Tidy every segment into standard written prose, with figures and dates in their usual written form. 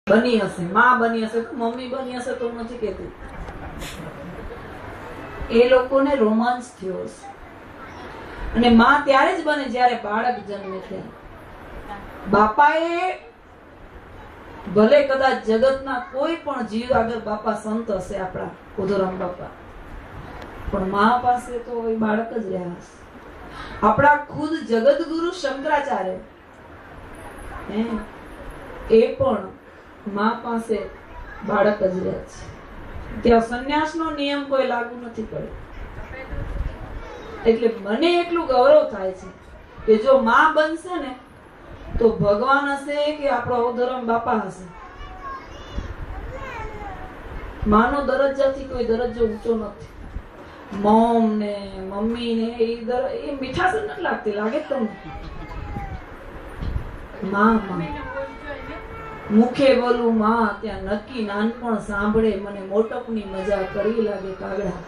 બની હશે, માં બની હશે, મમ્મી બની હશે તો નથી કહેતી. એ લોકોને રોમાંચ થયો હશે. અને માં ત્યારે જ બને જ્યારે બાળક જન્મે ત્યારે. બાપાએ ભલે કદાચ જગતના કોઈ પણ જીવ આગળ બાપા સંત હશે, આપણા ઉધોરામ બાપા, પણ મા પાસે તો એ બાળક જ રહ્યા હશે. આપણા ખુદ જગત ગુરુ શંકરાચાર્ય એ પણ મા પાસે બાળક જ રહે છે. ત્યાં સંન્યાસનો નિયમ કોઈ લાગુ નથી પડ્યો. એટલે મને એટલું ગૌરવ થાય છે કે જો માં બનશે ને તો ભગવાન હશે કે આપણો ઉધોરામ બાપા હશે. માનો દરજ્જાથી કોઈ દરજ્જો ઊંચો નથી. મોમ ને મમ્મી ને એ મીઠાશ નથી લાગતી, લાગે તમને? માં મુખે બોલું માં, ત્યાં નક્કી નાનપણ સાંભળે, મને મોટપની મજા કરવી લાગે કાગડા.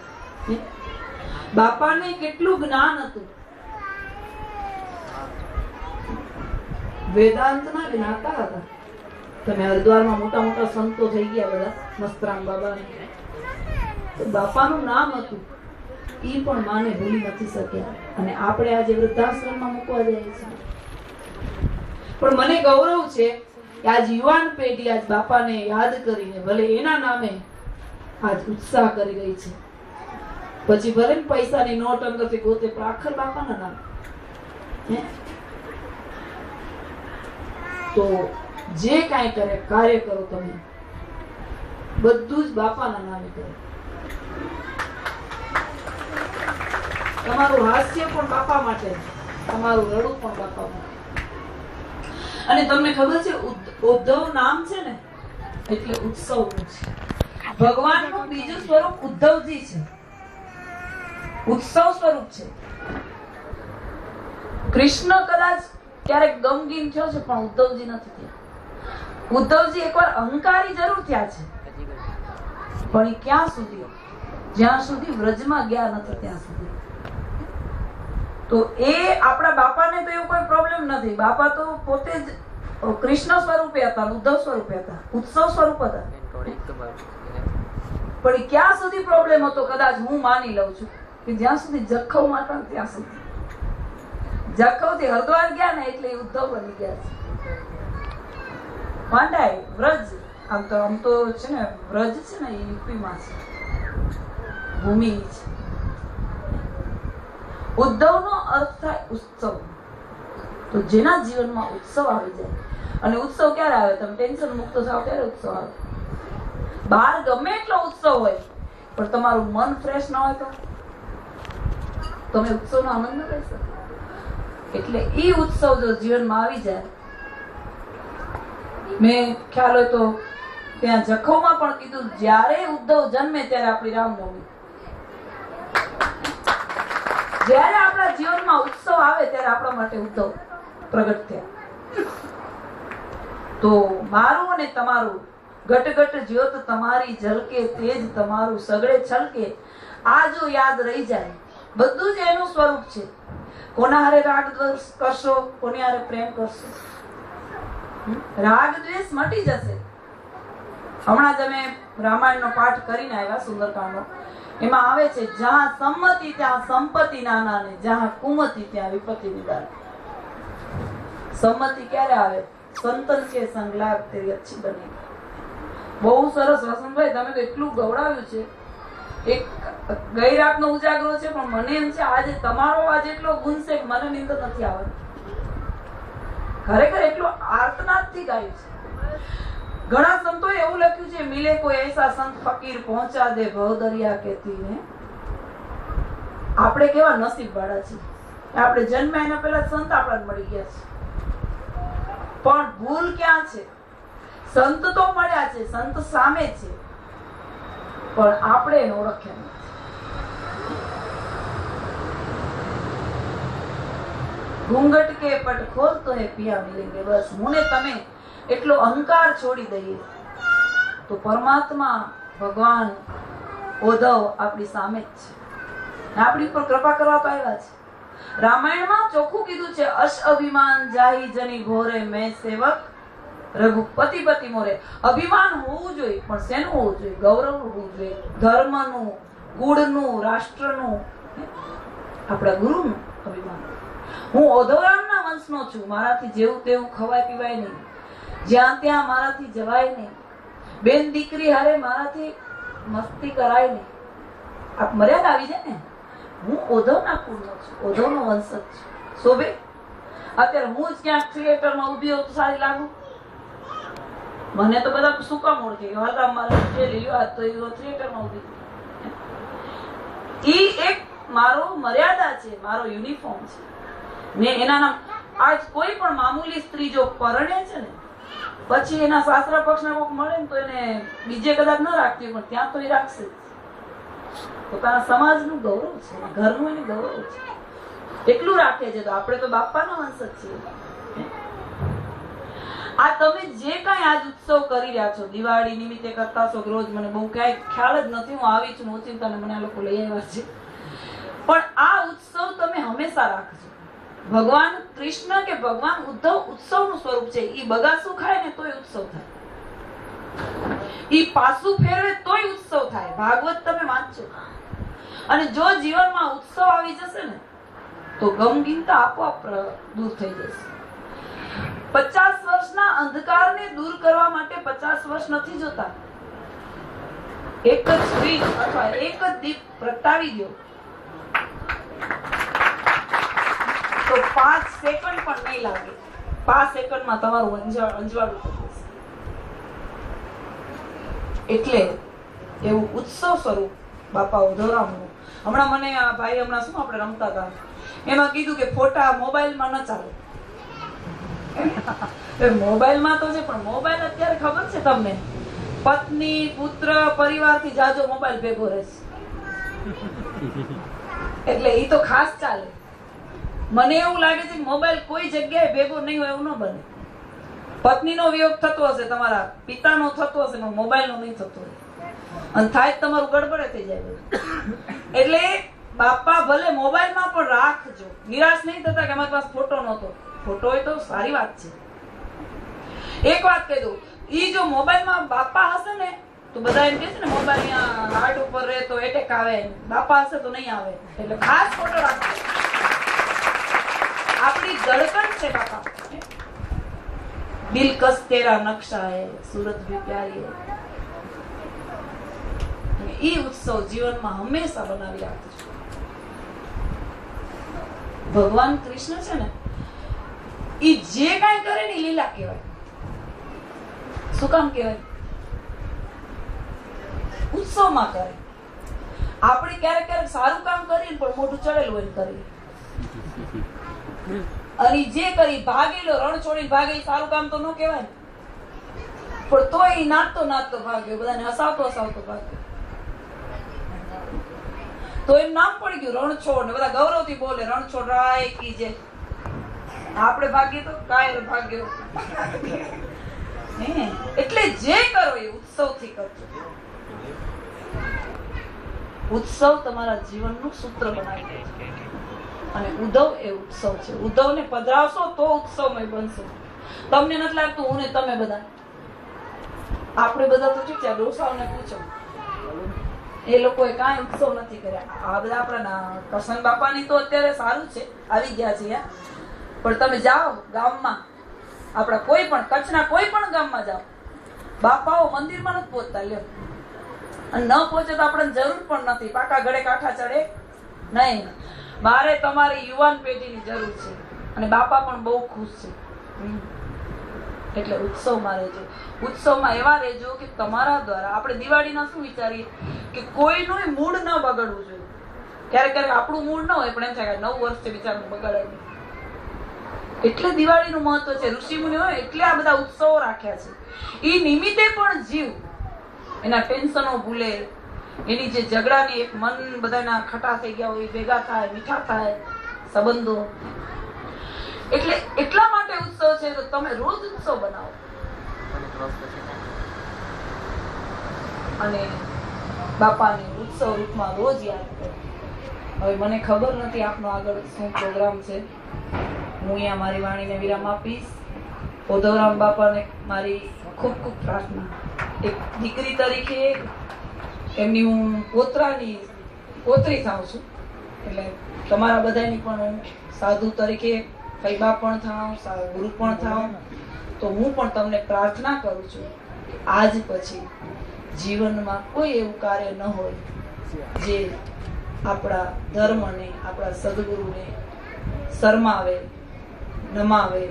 બાપાને કેટલું જ્ઞાન હતું. વેદાંતના જ્ઞાતા હતા. તમે હરિદ્વારમાં મોટા મોટા સંતો થઈ ગયા બધા, મસ્તરામ બાબા ને, બાપાનું નામ હતું. ઈ પણ માને ભૂલી નથી શક્યા. અને આપણે આજે વૃદ્ધાશ્રમમાં મૂકવા જઈએ છીએ. પણ મને ગૌરવ છે કે આજ યુવાન પેઢી આજ બાપાને યાદ કરીને ભલે એના નામે આજ ઉત્સાહ કરી રહી છે. પછી ભલે પૈસાની નોટ અંદરથી ગોતે, પણ આખર બાપાના નામ. તો જે કાંઈ કરે કાર્ય કરો, તમે બધું જ બાપાના નામે કરો. તમારું હાસ્ય પણ બાપા માટે, તમારું રડું પણ બાપા માટે. અને તમને ખબર છે ઉદ્ધવ નામ છે ને એટલે ઉત્સવનું છે. ભગવાનનું બીજું સ્વરૂપ ઉદ્ધવજી છે, ઉત્સવ સ્વરૂપ છે. કૃષ્ણ કદાચ ક્યારેક ગમગીન થયો છે પણ ઉદ્ધવજી નથી થયા. ઉદ્ધવજી એકવાર અહંકારી જરૂર થયા છે, પણ એ ક્યાં સુધી? જ્યાં સુધી વ્રજમાં ગયા નથી ત્યાં સુધી. તો એ આપણા બાપાને તો એવું કોઈ પ્રોબ્લેમ નથી. બાપા તો પોતે જ કૃષ્ણ સ્વરૂપે હતા, ઉદ્ધવ સ્વરૂપે હતા, ઉત્સવ સ્વરૂપ હતા. પણ એ ક્યાં સુધી પ્રોબ્લેમ હતો? કદાચ હું માની લઉં છું કે જ્યાં સુધી જખૌ માં હતા ત્યાં સુધી. જખૌ થી હરિદ્વાર ગયા ને એટલે ઉદ્ધવ બની ગયા છે. માંડાય વ્રજ, આમ તો છે ને વ્રજ છે ને એ યુપી માં છે, ભૂમિ છે. ઉદ્ધવ નો અર્થ થાય ઉત્સવ. તો જેના જીવનમાં ઉત્સવ આવી જાય, અને ઉત્સવ ક્યારે આવે? તમે ટેન્શન મુક્ત થાવ ત્યારે ઉત્સવ આવે. બહાર ગમે એટલો ઉત્સવ હોય પણ તમારું મન ફ્રેશ ન હોય તો તમે ઉત્સવનો આનંદ ન લઈ શકો. એટલે ઈ ઉત્સવ જો જીવનમાં આવી જાય, મેં ખ્યાલ હોય તો ત્યાં જખૌમાં પણ કીધું, જ્યારે ઉદ્ધવ જન્મે ત્યારે આપણી રામનવમી. જ્યારે આપણા જીવનમાં ઉત્સવ આવે ત્યારે આપણા માટે ઉદ્ધવ પ્રગટ થયા. તો મારું અને તમારું ઘટ ઘટ જ્યોત તમારી ઝલકે, તેજ તમારું સગળે છલકે. આ જો યાદ રહી જાય, બધું જ એનું સ્વરૂપ છે. કોના હારે રાગ દ્વેષ કરશો, કોની હારે પ્રેમ કરશો, રાગ દ્વેષ મટી જશે. હમણાં જ અમે રામાયણનો પાઠ કરીને આવ્યા, સુંદરકાંડનો. એમાં આવે છે, જ્યાં સંમતિ ત્યાં સંપત્તિ નાના ને જ્યાં કુમતિ ત્યાં વિપત્તિ નિદાન. સંમતિ ક્યારે આવે? સંતન કે સંગ લાગ તેરી અચ્છી બની. બહુ સરસ વસંતભાઈ, તમે તો એટલું ગવડાવ્યું છે. એક ગઈ રાતનો ઉજાગરો છે, પણ મને એમ છે આજે તમારો આજ એટલો ગુણ છે કે મને નીંદર નથી આવતી. ખરેખર એટલું આર્તનાદથી ગાયું છે. ઘણા સંતોએ એવું લખ્યું છે, મિલે કોઈ એસા સંત ફકીર પહોંચા દે ભવ દરિયા કેતી ને. આપણે કેવા નસીબ વાળા છીએ, આપણે જન્મ્યા એના પહેલા સંત આપણને મળી ગયા છે. પણ ભૂલ ક્યાં છે? સંત તો મળ્યા છે, સંત સામે છે, પણ આપણે એને ઓળખ્યા નથી. ઘૂંઘટ કે પટ ખોલ તો હે પિયા મિલેંગે. બસ હું ને તમે એટલો અહંકાર છોડી દઈએ તો પરમાત્મા ભગવાન ઉદ્ધવ આપણી સામે જ છે, આપણી પર કૃપા કરવા તો આવ્યા છે. રામાયણમાં ચોખ્ખું કીધું છે, અશ અભિમાન જાહી જની ઘોરે મેં સેવક રઘુપતિ પતિ મોરે. અભિમાન હોવું જોઈએ, પણ શેનું હોવું જોઈએ? ગૌરવ હોવું જોઈએ, ધર્મનું, કુળનું, રાષ્ટ્રનું, આપણા ગુરુનું અભિમાન. હું ઓધોરામના વંશનો છું, મારાથી જેવું તેવું ખવાય પીવાય નહીં, જ્યાં ત્યાં મારાથી જવાય નહીં, બેન દીકરી હારે મારાથી મસ્તી કરાય નહીં. આપ મર્યાદા આવી જાય ને. હું ઓધવના કુળનો છું, ઓધવનો વંશ જ છું. શોભે? અત્યારે હું જ ક્યાંક થિયેટરમાં ઊભી હોઉં તો સારી લાગુ? મને તો બધા શું કામ ઓળખે કે હા મારે લીધો હાથ તો થિયેટરમાં ઊભી. ઈ એક મારો મર્યાદા છે, મારો યુનિફોર્મ છે. ને એના નામ આજ કોઈ પણ મામૂલી સ્ત્રી જો પરણે છે ને, પછી એના સાસરા પક્ષના કોક મળે ને તો એને બીજે કદાચ ન રાખતી, પણ ત્યાં તો એ રાખશે. પોતાના સમાજનું ગૌરવ છે, ઘરનું એને ગૌરવ છે, એટલું રાખે છે. તો આપણે તો બાપાના વંશ જ છીએ. આ તમે જે કઈ આજ ઉત્સવ કરી રહ્યા છો, દિવાળી નિમિત્તે કરતા છો, રોજ મને બહુ કઈ ખ્યાલ જ નથી, હું આવી છું ઓચિંતાને મને આ લોકો લઈ આવ્યા છે, પણ આ ઉત્સવ તમે હંમેશા રાખજો. ભગવાન કૃષ્ણ કે ભગવાન ઉદ્ધવ ઉત્સવનું સ્વરૂપ છે. ઈ બગાસું ખાય ને તોય ઉત્સવ થાય, ઈ પાસું ફેરવે તોય ઉત્સવ થાય. ભાગવત તમે વાંચો, અને જો જીવનમાં ઉત્સવ આવી જશે ને તો ગમગીનતા આપોઆપ દૂર થઈ જશે. 50 વર્ષના અંધકારને દૂર કરવા માટે 50 વર્ષ નથી જોતા. એક જ સ્વિચ અથવા એક જ દીપ પ્રગટાવી દો તો 5 સેકન્ડ પણ નહીં લાગે. 5 સેકન્ડમાં તમારું અંજવાળું થઈ જશે. એટલે એવું ઉત્સવ સ્વરૂપ બાપા ઉધોરામનું. હમણાં મને આ ભાઈ હમણાં શું આપણે રમતા હતા, એમાં કીધું કે ફોટા મોબાઈલમાં ન ચાલે. મોબાઈલમાં તો છે, પણ મોબાઈલ અત્યારે ખબર છે તમને, પત્ની પુત્ર પરિવારથી જાજો મોબાઈલ ભેગો રહેશે, એટલે ઈ તો ખાસ ચાલે. મને એવું લાગે છે કે મોબાઈલ કોઈ જગ્યાએ ભેગો નહીં હોય એવું ન બને. પત્નીનો વિયોગ થતો હશે, તમારા પિતાનો થતો હશે, પણ મોબાઈલનો નહીં થતો હોય, અને થાય તમારું ગડબડે થઈ જાય. એટલે બાપા ભલે મોબાઈલમાં પણ રાખજો, નિરાશ નહીં થતા કે અમારી પાસે ફોટો નહોતો. ફોટો હોય તો સારી વાત છે. એક વાત કહી દઉં, ઈ જો મોબાઈલમાં બાપા હશે ને તો બધા એમ કે છે ને મોબાઈલ અહીંયા હાર્ટ ઉપર રહે તો એટેક આવે, બાપા હશે તો નહીં આવે. એટલે ખાસ ફોટો રાખજો. આપણી ધડકન છે બાપા. દિલકશ તેરા નકશા હે, સુરત ભી પ્યારી હે. ઈ ઉત્સવ જીવનમાં હંમેશા બનાવી રાખજો. ભગવાન કૃષ્ણ છે ને, ઈ જે કાંઈ કરે ને લીલા કહેવાય. શું કામ કહેવાય? ઉત્સવમાં કરે. આપણે ક્યારેક ક્યારેક સારું કામ કરીએ પણ મોઢું ચડેલું હોય કરીએ, અને જે કરી ભાગેલો રણ છોડીને ભાગે સારું કામ તો ન કહેવાય, પણ તોય નાચતો નાચતો ભાગ્યો, બધાને હસાવતો હસાવતો ભાગ્યો, તો એમ નામ પડી ગયું રણછોડ. ને બધા ગૌરવથી બોલે રણછોડ રાય કી જય. આપણે ભાગ્ય તો કાયર ભાગ્યો. એટલે જે કરો એ ઉત્સવથી કરજો. ઉત્સવ તમારા જીવનનું સૂત્ર બનાવી દે છે, અને ઉદ્ધવ એ ઉત્સવ છે. ઉદ્ધવને પધરાવશો તો ઉત્સવમય બનશે. તમને નથી લાગતું હું ને તમે બધા, આપણે બધા તો ઠીક છે, ડોસાઓને પૂછો, એ લોકોએ કાંઈ ઉત્સવ નથી કર્યા. આ બધા આપણા કરશન બાપાની તો અત્યારે સારું છે, આવી ગયા છે, પણ તમે જાઓ ગામમાં, આપણા કોઈ પણ કચ્છના કોઈ પણ ગામમાં જાઓ, બાપાઓ મંદિરમાં નથી પહોંચતા. લ્યો, અને ન પહોંચે તો આપણને જરૂર પણ નથી. પાકા ગળે કાંઠા ચડે નહીં. મારે તમારી યુવાન પેઢીની જરૂર છે, અને બાપા પણ બહુ ખુશ છે. એટલે ઉત્સવમાં રહેજો. ઉત્સવમાં એવા રહેજો કે તમારા દ્વારા આપણે દિવાળીના શું વિચારીએ કે કોઈનું મૂડ ન બગડવું જોઈએ. ક્યારેક ક્યારેક આપણું મૂડ ન હોય, પણ એમ થાય કે 9 વર્ષ છે બિચારાનું બગાડાય નહીં. એટલે દિવાળીનું મહત્વ છે. ઋષિમુનિ હોય એટલે આ બધા ઉત્સવો રાખ્યા છે. એ નિમિત્તે પણ જીવ એના ટેન્શનો ભૂલે, એની જે ઝઘડાની એક મન બધાના ખટા થઈ ગયા હોય ભેગા થાય, મીઠા થાય સંબંધો. એટલે એટલા માટે ઉત્સવ છે. તો તમે રોજ ઉત્સવ બનાવો અને બાપાને ઉત્સવ રૂપમાં રોજ યાદ કરો. હવે મને ખબર નથી આપનો આગળ શું પ્રોગ્રામ છે. હું અહીંયા મારી વાણીને વિરામ આપીશ. ઉધવરામ બાપાને મારી ખૂબ ખૂબ પ્રાર્થના. એક દીકરી તરીકે એમની હું પોતરી થાઉં છું, એટલે તમારા બધાની પણ હું સાધુ તરીકે ફૈબા પણ થાઉં, ગુરુ પણ થાઉં. તો હું પણ તમને પ્રાર્થના કરું છું કે આજ પછી જીવનમાં કોઈ એવું કાર્ય ન હોય જે આપણા ધર્મને, આપણા સદગુરુને શરમાવે, નમાવે.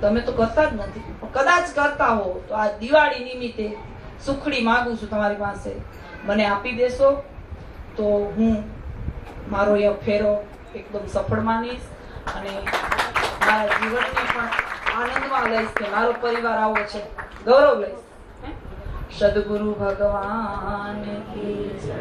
તમે તો કરતા જ નથી, કદાચ કરતા હો તો આ દિવાળી નિમિત્તે સુખડી માંગુ છું તમારી પાસે. મને આપી દેશો તો હું મારો એ ફેરો એકદમ સફળ માનીશ અને મારા જીવનને પણ આનંદમાં લઈશ કે મારો પરિવાર આવો છે, ગૌરવ લઈશ. સદગુરુ ભગવાન કી જય.